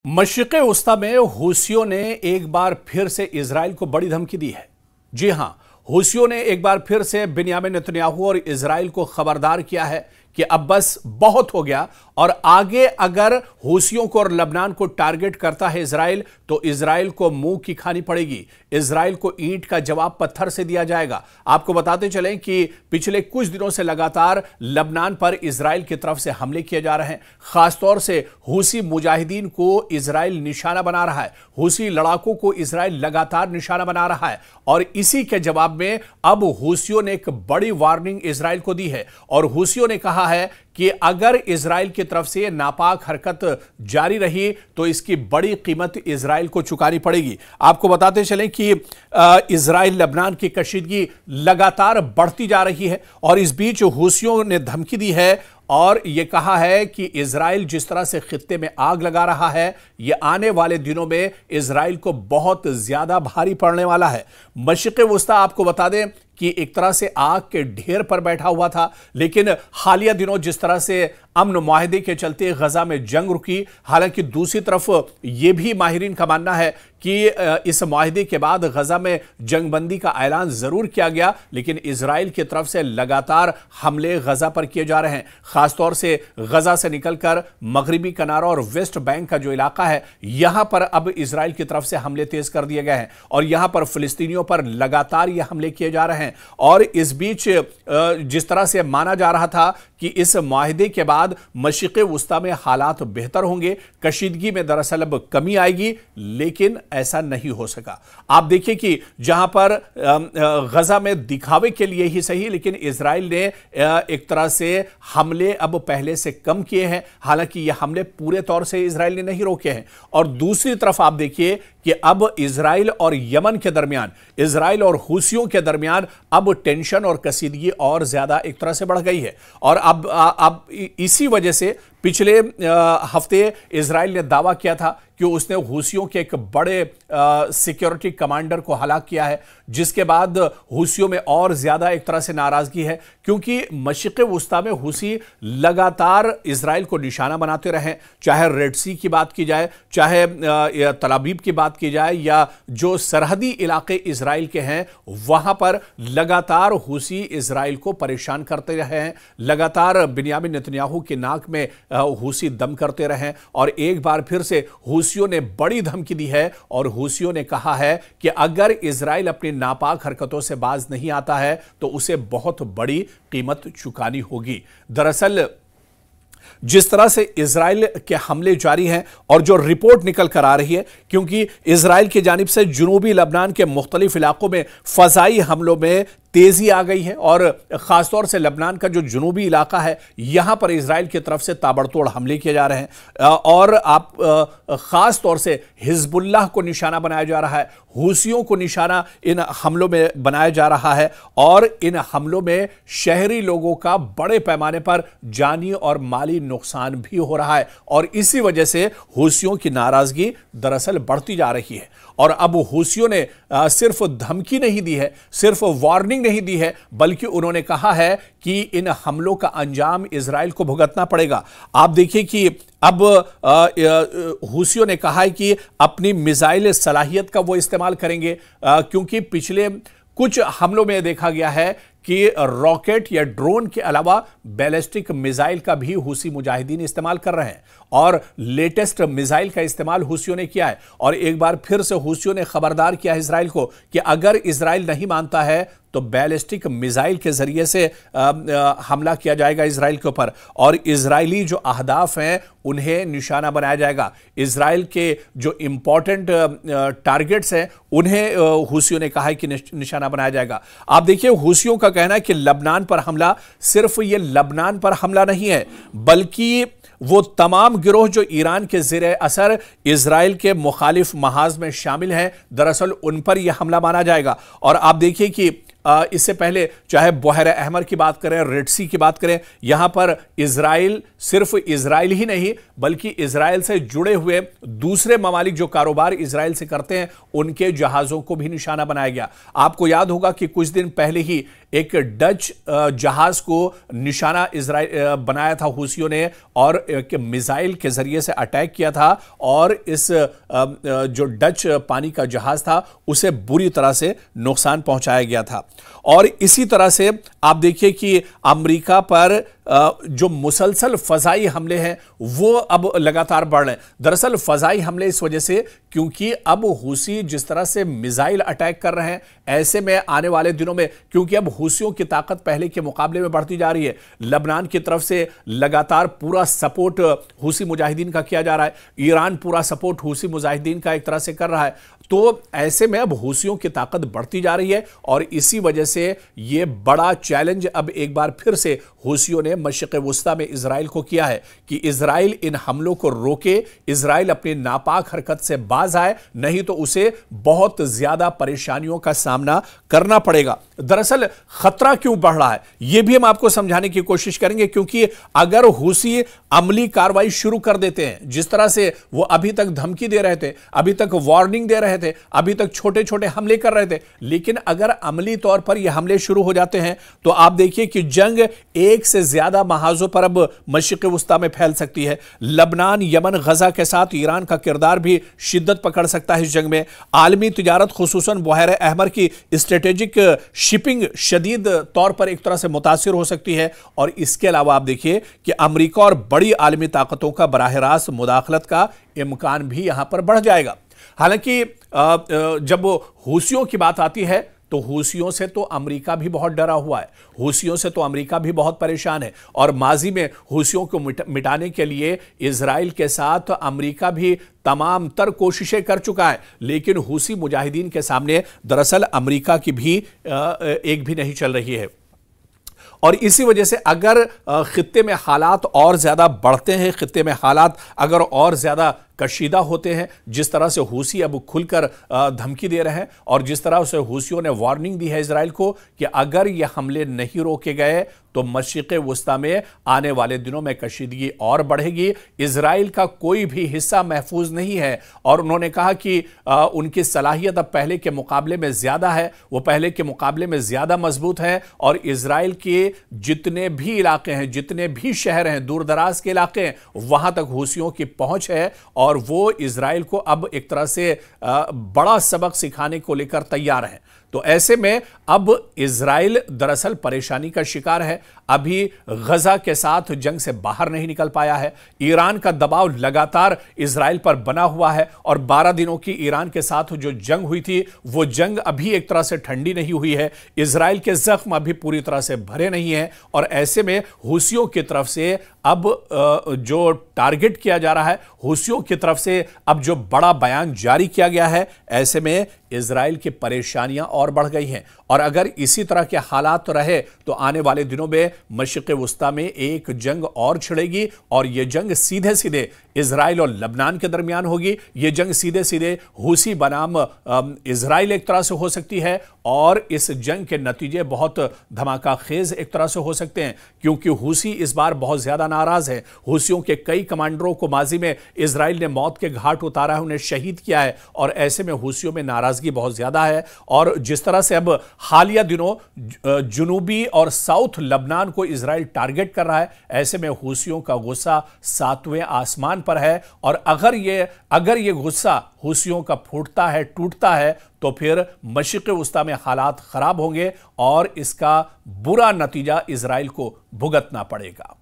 मशरिक़ वस्ता में हूसियों ने एक बार फिर से इजराइल को बड़ी धमकी दी है। जी हां, हूसियों ने एक बार फिर से बिन्यामिन नेतन्याहू और इजराइल को खबरदार किया है कि अब बस बहुत हो गया और आगे अगर हूसियों को और लबनान को टारगेट करता है इजराइल तो इजराइल को मुंह की खानी पड़ेगी। इजराइल को ईंट का जवाब पत्थर से दिया जाएगा। आपको बताते चलें कि पिछले कुछ दिनों से लगातार लबनान पर इजराइल की तरफ से हमले किए जा रहे हैं। खासतौर से हूसी मुजाहिदीन को इजराइल निशाना बना रहा है, हूसी लड़ाकों को इजराइल लगातार निशाना बना रहा है और इसी के जवाब में अब हूसियों ने एक बड़ी वार्निंग इजराइल को दी है और हूसियों ने कहा है कि अगर इजराइल की तरफ से नापाक हरकत जारी रही तो इसकी बड़ी कीमत इजराइल को चुकानी पड़ेगी। आपको बताते चलें कि इजराइल लबनान की कशीदगी लगातार बढ़ती जा रही है और इस बीच हूसियों ने धमकी दी है और यह कहा है कि इजराइल जिस तरह से खित्ते में आग लगा रहा है, यह आने वाले दिनों में इजराइल को बहुत ज्यादा भारी पड़ने वाला है। मशरिक़ वस्ता आपको बता दें कि एक तरह से आग के ढेर पर बैठा हुआ था, लेकिन हालिया दिनों जिस तरह से अमन मुआहदे के चलते गजा में जंग रुकी, हालांकि दूसरी तरफ यह भी माहिरीन का मानना है कि इस मुआहदे के बाद गजा में जंगबंदी का ऐलान जरूर किया गया, लेकिन इजराइल की तरफ से लगातार हमले गजा पर किए जा रहे हैं। खासतौर से गजा से निकलकर मगरिबी किनारा और वेस्ट बैंक का जो इलाका है, यहां पर अब इजराइल की तरफ से हमले तेज कर दिए गए हैं और यहां पर फिलिस्तीनियों पर लगातार यह हमले किए जा रहे हैं। और इस बीच जिस तरह से माना जा रहा था कि इस मुआहदे के बाद मशरिक़ वस्ता में हालात बेहतर होंगे, कशीदगी में दरअसल अब कमी आएगी, लेकिन ऐसा नहीं हो सका। आप देखिए कि जहां पर गजा में दिखावे के लिए ही सही, लेकिन इजराइल ने एक तरह से हमले अब पहले से कम किए हैं। हालांकि यह हमले पूरे तौर से इजराइल ने नहीं रोके हैं। और दूसरी तरफ आप देखिए कि अब इजराइल और यमन के दरमियान, इजराइल और हूसियों के दरमियान अब टेंशन और कशीदगी और ज्यादा एक तरह से बढ़ गई है। और अब इसी वजह से पिछले हफ्ते इजराइल ने दावा किया था कि उसने हूसियों के एक बड़े सिक्योरिटी कमांडर को हलाक किया है, जिसके बाद हूसियों में और ज्यादा एक तरह से नाराजगी है, क्योंकि मशरिक़ वस्ता में हूसी लगातार इजराइल को निशाना बनाते रहे। चाहे रेड सी की बात की जाए, चाहे तल अबीब की बात की जाए, या जो सरहदी इलाके इजराइल के हैं वहां पर लगातार हूसी इजराइल को परेशान करते रहे हैं। लगातार बिन्यामिन नेतन्याहू की नाक में हूसी दम करते रहे और एक बार फिर से हूसियों ने बड़ी धमकी दी है और हूसियों ने कहा है कि अगर इजराइल अपनी नापाक हरकतों से बाज नहीं आता है तो उसे बहुत बड़ी कीमत चुकानी होगी। दरअसल जिस तरह से इजराइल के हमले जारी हैं और जो रिपोर्ट निकल कर आ रही है, क्योंकि इजराइल की जानिब से जुनूबी लबनान के मुख्तलिफ इलाकों में फजाई हमलों में तेजी आ गई है और खासतौर से लबनान का जो जुनूबी इलाका है, यहां पर इजराइल की तरफ से ताबड़तोड़ हमले किए जा रहे हैं और आप खास तौर से हिजबुल्लाह को निशाना बनाया जा रहा है, हूसियों को निशाना इन हमलों में बनाया जा रहा है और इन हमलों में शहरी लोगों का बड़े पैमाने पर जानी और माली नुकसान भी हो रहा है और इसी वजह से हूसियों की नाराजगी दरअसल बढ़ती जा रही है। और अब हूसियों ने सिर्फ धमकी नहीं दी है, सिर्फ वार्निंग नहीं दी है, बल्कि उन्होंने कहा है कि इन हमलों का अंजाम इजराइल को भुगतना पड़ेगा। आप देखिए कि अब हूसियों ने कहा है कि अपनी मिसाइल सलाहियत का वो इस्तेमाल करेंगे, क्योंकि पिछले कुछ हमलों में देखा गया है कि रॉकेट या ड्रोन के अलावा बैलिस्टिक मिसाइल का भी हूसी मुजाहिदीन इस्तेमाल कर रहे हैं और लेटेस्ट मिसाइल का इस्तेमाल हूसियों ने किया है। और एक बार फिर से हूसियों ने खबरदार किया है इजराइल को कि अगर इजराइल नहीं मानता है तो बैलिस्टिक मिसाइल के जरिए से हमला किया जाएगा इजराइल के ऊपर और इजरायली जो अहदाफ हैं उन्हें निशाना बनाया जाएगा। इजराइल के जो इंपॉर्टेंट टारगेट्स हैं उन्हें हूसियों ने कहा है कि निशाना बनाया जाएगा। आप देखिए हूसियों का कहना है कि लबनान पर हमला सिर्फ ये लबनान पर हमला नहीं है, बल्कि वो तमाम गिरोह जो ईरान के ज़ेरे असर इजराइल के मुखालिफ महाज में शामिल हैं, दरअसल उन पर यह हमला माना जाएगा। और आप देखिए कि इससे पहले चाहे बहर अहमर की बात करें, रेड सी की बात करें, यहां पर इजराइल सिर्फ इजराइल ही नहीं बल्कि इजराइल से जुड़े हुए दूसरे ममालिक जो कारोबार इजराइल से करते हैं उनके जहाजों को भी निशाना बनाया गया। आपको याद होगा कि कुछ दिन पहले ही एक डच जहाज को निशाना इजराइल बनाया था हूसियों ने और एक मिसाइल के जरिए से अटैक किया था और इस जो डच पानी का जहाज था उसे बुरी तरह से नुकसान पहुंचाया गया था। और इसी तरह से आप देखिए कि अमेरिका पर जो मुसलसल फजाई हमले हैं वो अब लगातार बढ़ रहे हैं। दरअसल फजाई हमले इस वजह से क्योंकि अब हूसी जिस तरह से मिसाइल अटैक कर रहे हैं, ऐसे में आने वाले दिनों में क्योंकि अब हूसियों की ताकत पहले के मुकाबले में बढ़ती जा रही है, लबनान की तरफ से लगातार पूरा सपोर्ट हूसी मुजाहिदीन का किया जा रहा है, ईरान पूरा सपोर्ट हूसी मुजाहिदीन का एक तरह से कर रहा है, तो ऐसे में अब हूसियों की ताकत बढ़ती जा रही है और इसी वजह से यह बड़ा चैलेंज अब एक बार फिर से हूसियों ने मशरिक़ वुस्ता में इजराइल को किया है कि इजराइल इन हमलों को रोके, इजराइल अपनी नापाक हरकत से बाज आए, नहीं तो उसे बहुत ज्यादा परेशानियों का सामना करना पड़ेगा। दरअसल खतरा क्यों बढ़ रहा है यह भी हम आपको समझाने की कोशिश करेंगे, क्योंकि अगर हूसी अमली कार्रवाई शुरू कर देते हैं, जिस तरह से वो अभी तक धमकी दे रहे थे, अभी तक वार्निंग दे रहे थे, अभी तक छोटे छोटे हमले कर रहे थे, लेकिन अगर अमली तौर पर यह हमले शुरू हो जाते हैं तो आप देखिए कि जंग एक से ज्यादा महाजों पर अब मशरिक़ वुस्ता में फैल सकती है। लबनान, यमन, गजा के साथ ईरान का किरदार भी शिद्दत पकड़ सकता है इस जंग में। आलमी तिजारत खुसूसन बहर अहमर की स्ट्रेटेजिक शिपिंग शदीद तौर पर एक तरह से मुतासिर हो सकती है और इसके अलावा आप देखिए कि अमेरिका और बड़ी आलमी ताकतों का बराह रास्त मुदाखलत का इम्कान भी यहां पर बढ़ जाएगा। हालांकि जब हूसियों की बात आती है तो हूसियों से तो अमेरिका भी बहुत डरा हुआ है, हूसियों से तो अमेरिका भी बहुत परेशान है और माजी में हूसियों को मिटाने के लिए इजराइल के साथ अमेरिका भी तमाम तर कोशिशें कर चुका है, लेकिन हूसी मुजाहिदीन के सामने दरअसल अमेरिका की भी एक भी नहीं चल रही है। और इसी वजह से अगर खित्ते में हालात और ज्यादा बढ़ते हैं, खित्ते में हालात अगर और ज्यादा कशीदा होते हैं, जिस तरह से हूसी अब खुलकर धमकी दे रहे हैं और जिस तरह से हूसियों ने वार्निंग दी है इजराइल को कि अगर ये हमले नहीं रोके गए तो मशरिक़ वुस्ता में आने वाले दिनों में कशीदगी और बढ़ेगी। इजराइल का कोई भी हिस्सा महफूज नहीं है और उन्होंने कहा कि उनकी सलाहियत अब पहले के मुकाबले में ज्यादा है, वो पहले के मुकाबले में ज्यादा मजबूत है और इजराइल के जितने भी इलाके हैं, जितने भी शहर हैं, दूर दराज के इलाके हैं, वहां तक हूसियों की पहुंच है और वो इजराइल को अब एक तरह से बड़ा सबक सिखाने को लेकर तैयार है। तो ऐसे में अब इजराइल दरअसल परेशानी का शिकार है, अभी गजा के साथ जंग से बाहर नहीं निकल पाया है, ईरान का दबाव लगातार इजराइल पर बना हुआ है और 12 दिनों की ईरान के साथ जो जंग हुई थी वो जंग अभी एक तरह से ठंडी नहीं हुई है, इजराइल के जख्म अभी पूरी तरह से भरे नहीं है और ऐसे में हूसियों की तरफ से अब जो टारगेट किया जा रहा है, हूसियों की तरफ से अब जो बड़ा बयान जारी किया गया है, ऐसे में इजराइल की परेशानियां और बढ़ गई हैं और अगर इसी तरह के हालात रहे तो आने वाले दिनों में मशरिक़ वुस्ता में एक जंग और छिड़ेगी और यह जंग सीधे सीधे इजराइल और लबनान के दरमियान होगी। यह जंग सीधे सीधे हूसी बनाम इजराइल एक तरह से हो सकती है और इस जंग के नतीजे बहुत धमाका खेज एक तरह से हो सकते हैं, क्योंकि हूसी इस बार बहुत ज्यादा नाराज है। हूसियों के कई कमांडरों को माजी में इजराइल ने मौत के घाट उतारा है, उन्हें शहीद किया है और ऐसे में हूसियों में नाराजगी बहुत ज्यादा है और जिस तरह से अब हालिया दिनों जुनूबी और साउथ लबनान को इजराइल टारगेट कर रहा है, ऐसे में हूसियों का गुस्सा 7वें आसमान पर है और अगर ये गुस्सा हूसियों का फूटता है, टूटता है तो फिर मशरिक़ वुस्ता में हालात खराब होंगे और इसका बुरा नतीजा इजराइल को भुगतना पड़ेगा।